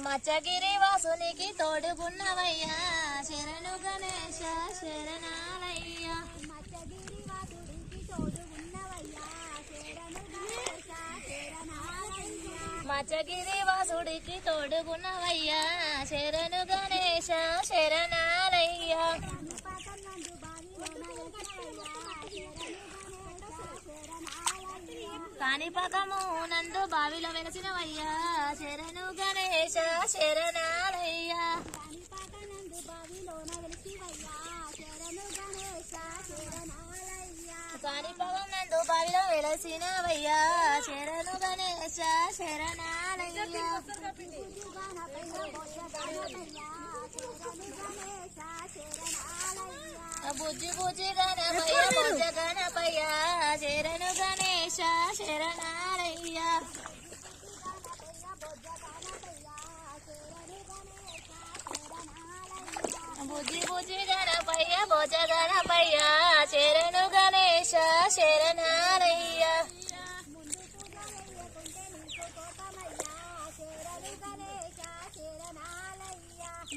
మచ్చగిరి వాసునికి తోడుగున్నవయ్యా శరణు గణేశ శరణాలయ్యా మచ్చగిరి వాసుడికి తోడుగున్నవయ్యా శరణు గణేశ శరణాలయ్యా కాణిపాకము నందు బావిలో వెలసినవయ్యా శరణు గణేశ శరణాలయ్యా కాణిపాకం నందు బావిలో వెలసినవయ్యా శరణు గణేశ శరణాలయ్యా బుజ్జి బుజ్జి గణపయ్య బుజ్జ గణపయ్య శరణు గణేశ శరణాలయ్యా బుజ్జి బుజ్జి గణపయ్య బుజ్జ గణపయ్య శరణు గణేశ శరణాలయ్యా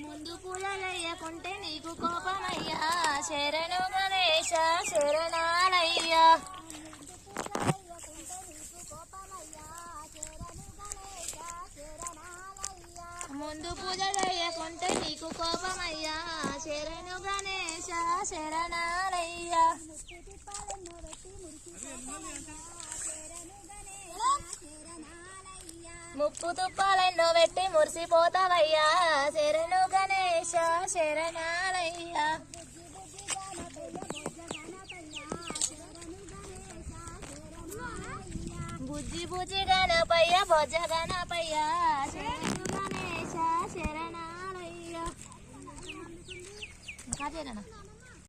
ముందు పూలయ్యకుంటే నీకు కోపమయ్యా శరణు గణేశ శరణాలయ్యా ముందు పూజలయ్యకుంటే నీకు కోపమయ్యా శరణు గణేశ శరణాలయ్యా ముప్పు తుప్పాలెన్నో పెట్టి మురిసిపోతావయ్యా శరణు గణేశ శరణాలయ్యా బుజ్జి బుజ్జి గణపయ్య బొజ్జ గణపయ్య శరణు గణేశ శరణాలయ్యా.